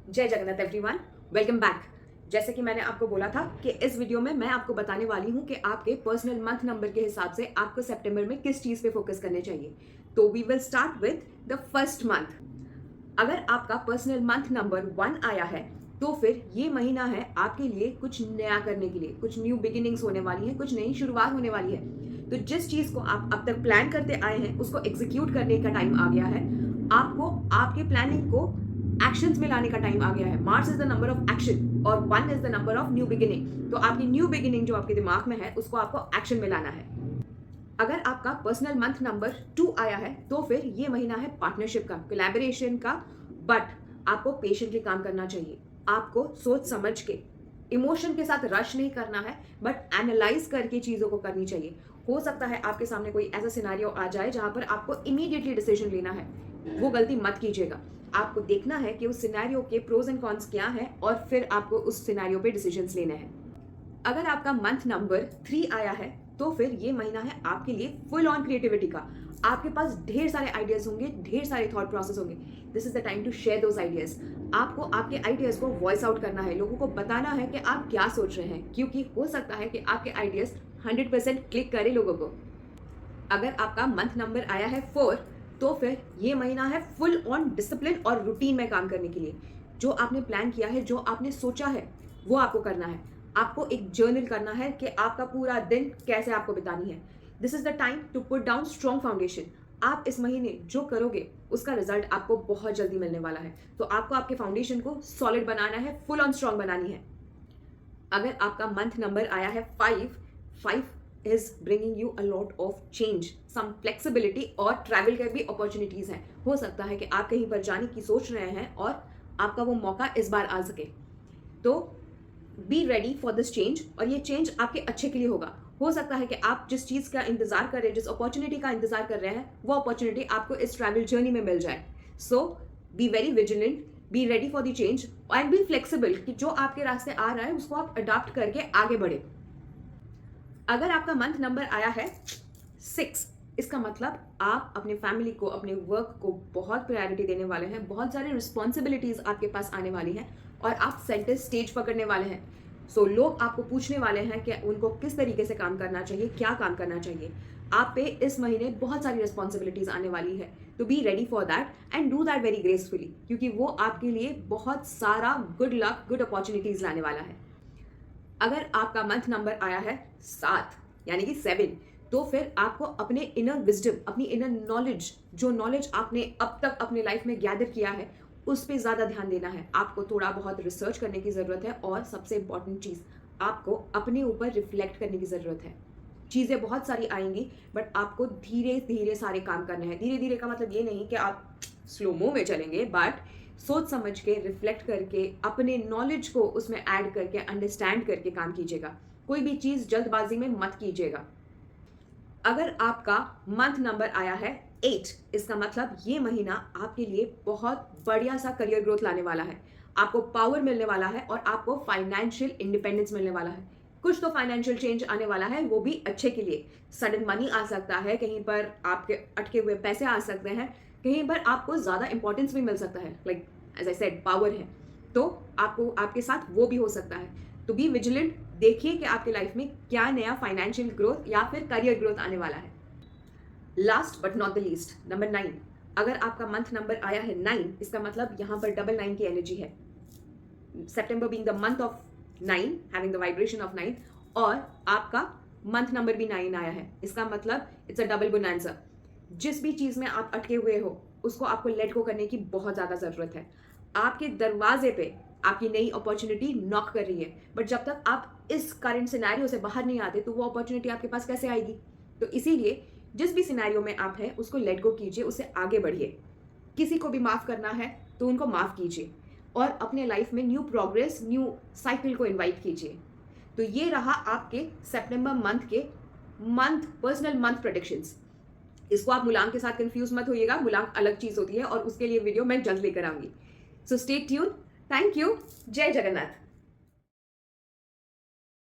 जय Jagannath everyone, welcome back. जैसे कि मैंने आपको बोला था कि इस वीडियो में मैं आपको बताने वाली हूं कि आपके पर्सनल मंथ नंबर के हिसाब से आपको सितंबर में किस चीज पे फोकस करने चाहिए। तो we will start with the first month. अगर आपका पर्सनल मंथ नंबर 1 आया है तो फिर ये महीना है आपके लिए कुछ नया करने के लिए, कुछ न्यू बिगिनिंग्स होने वाली है, कुछ नई शुरुआत होने वाली है। तो जिस चीज को आप अब तक प्लान करते आए हैं उसको एग्जीक्यूट करने का टाइम आ गया है। आपको आपके प्लानिंग को एक्शंस में लाने का टाइम आ गया है। March is the number of action और 1 is the number of new beginning. तो आपकी न्यू बिगिनिंग जो आपके दिमाग में है उसको आपको एक्शन में लाना है। अगर आपका पर्सनल मंथ नंबर 2 आया है तो फिर ये महीना है पार्टनरशिप का, कोलैबोरेशन का। बट आपको पेशेंटली काम करना चाहिए। आपको सोच समझ के, इमोशन के साथ रश नहीं करना है, बट एनालाइज करके चीजों को करनी चाहिए। हो सकता है आपके सामने कोई ऐसा सिनारियो आ जाए जहां पर आपको इमीडिएटली डिसीजन लेना है। वो गलती मत कीजिएगा। आपको देखना है कि उस सिनेरियो के प्रोज एंड कॉन्स क्या है और फिर आपको उस सिनेरियो पे डिसीजंस लेने हैं। अगर आपका मंथ नंबर 3 आया है तो फिर ये महीना है आपके लिए फुल ऑन क्रिएटिविटी का। आपके पास ढेर सारे आइडियाज होंगे, ढेर सारे थॉट प्रोसेस होंगे। This is the time to share those ideas. आपको आपके आइडियाज को वॉइस आउट करना है, लोगों को बताना है कि आप क्या सोच रहे हैं, क्योंकि हो सकता है कि आपके आइडियाज 100% क्लिक करे लोगों को। अगर आपका मंथ नंबर आया है 4 तो फिर ये महीना है फुल ऑन डिसिप्लिन और रूटीन में काम करने के लिए। जो आपने प्लान किया है, जो आपने सोचा है, वो आपको करना है। आपको एक जर्नल करना है कि आपका पूरा दिन कैसे आपको बितानी है। This is the time to put down strong foundation. आप इस महीने जो करोगे उसका रिजल्ट आपको बहुत जल्दी मिलने वाला है। तो आपको आपके फाउंडेशन को सॉलिड बनाना है, फुल ऑन स्ट्रॉन्ग बनानी है। अगर आपका मंथ नंबर आया है 5 is bringing you a lot of change, some flexibility और ट्रैवल के भी अपॉर्चुनिटीज हैं। हो सकता है कि आप कहीं पर जाने की सोच रहे हैं और आपका वो मौका इस बार आ सके। तो B ready for this change, और ये चेंज आपके अच्छे के लिए होगा। हो सकता है कि आप जिस चीज का इंतजार कर रहे हैं, जिस अपॉर्चुनिटी का इंतजार कर रहे हैं, वो अपॉर्चुनिटी आपको इस ट्रैवल जर्नी में मिल जाए। So be very vigilant, be ready for the change and be flexible कि जो आपके रास्ते आ रहा है उसको आप अडॉप्ट करके आगे बढ़े। अगर आपका मंथ नंबर आया है 6, इसका मतलब आप अपने फैमिली को, अपने वर्क को बहुत प्रायोरिटी देने वाले हैं। बहुत सारी रिस्पॉन्सिबिलिटीज आपके पास आने वाली हैं और आप सेंटर स्टेज पकड़ने वाले हैं। सो लोग आपको पूछने वाले हैं कि उनको किस तरीके से काम करना चाहिए, क्या काम करना चाहिए। आप पे इस महीने बहुत सारी रिस्पॉन्सिबिलिटीज आने वाली है। तो B ready for that and do that very gracefully, क्योंकि वो आपके लिए बहुत सारा गुड लक, गुड अपॉर्चुनिटीज लाने वाला है। अगर आपका मंथ नंबर आया है 7 यानी कि 7, तो फिर आपको अपने इनर विजडम, अपनी इनर नॉलेज, जो नॉलेज आपने अब तक अपने लाइफ में गैदर किया है, उस पर ज़्यादा ध्यान देना है। आपको थोड़ा बहुत रिसर्च करने की ज़रूरत है और सबसे इंपॉर्टेंट चीज़, आपको अपने ऊपर रिफ्लेक्ट करने की ज़रूरत है। चीज़ें बहुत सारी आएंगी बट आपको धीरे धीरे सारे काम करने हैं। धीरे धीरे का मतलब ये नहीं कि आप स्लोमो में चलेंगे, बट सोच समझ के, रिफ्लेक्ट करके, अपने नॉलेज को उसमें ऐड करके, अंडरस्टैंड करके काम कीजिएगा। कोई भी चीज़ जल्दबाजी में मत कीजिएगा। अगर आपका मंथ नंबर आया है 8, इसका मतलब ये महीना आपके लिए बहुत बढ़िया सा करियर ग्रोथ लाने वाला है। आपको पावर मिलने वाला है और आपको फाइनेंशियल इंडिपेंडेंस मिलने वाला है। कुछ तो फाइनेंशियल चेंज आने वाला है, वो भी अच्छे के लिए। सडन मनी आ सकता है, कहीं पर आपके अटके हुए पैसे आ सकते हैं, कहीं पर आपको ज़्यादा इंपॉर्टेंस भी मिल सकता है। Like as I said, power है तो आपको आपके साथ वो भी हो सकता है। तो बी विजिलेंट, देखिए कि आपके लाइफ में क्या नया फाइनेंशियल ग्रोथ या फिर करियर ग्रोथ आने वाला है। Last but not the least, number 9। अगर आपका मंथ नंबर आया है 9, इसका मतलब यहाँ पर डबल 9 की एनर्जी है। September being the month of 9, having the vibration of 9, और आपका मंथ नंबर भी 9 आया है, इसका मतलब इट्स अ डबल बोनांजा। जिस भी चीज में आप अटके हुए हो उसको आपको लेट गो करने की बहुत ज्यादा जरूरत है। आपके दरवाजे पे आपकी नई अपॉर्चुनिटी नॉक कर रही है, बट जब तक आप इस करंट सिनेरियो से बाहर नहीं आते तो वो अपॉर्चुनिटी आपके पास कैसे आएगी। तो इसीलिए जिस भी सिनेरियो में आप हैं उसको लेट गो कीजिए, उससे आगे बढ़िए। किसी को भी माफ करना है तो उनको माफ कीजिए और अपने लाइफ में न्यू प्रोग्रेस, न्यू साइकिल को इन्वाइट कीजिए। तो ये रहा आपके सितंबर मंथ के पर्सनल मंथ प्रेडिक्शंस। इसको आप मुलांक के साथ कंफ्यूज मत होइएगा, मुलांक अलग चीज होती है और उसके लिए वीडियो मैं जल्द लेकर आऊंगी। So stay tune. Thank you. जय जगन्नाथ।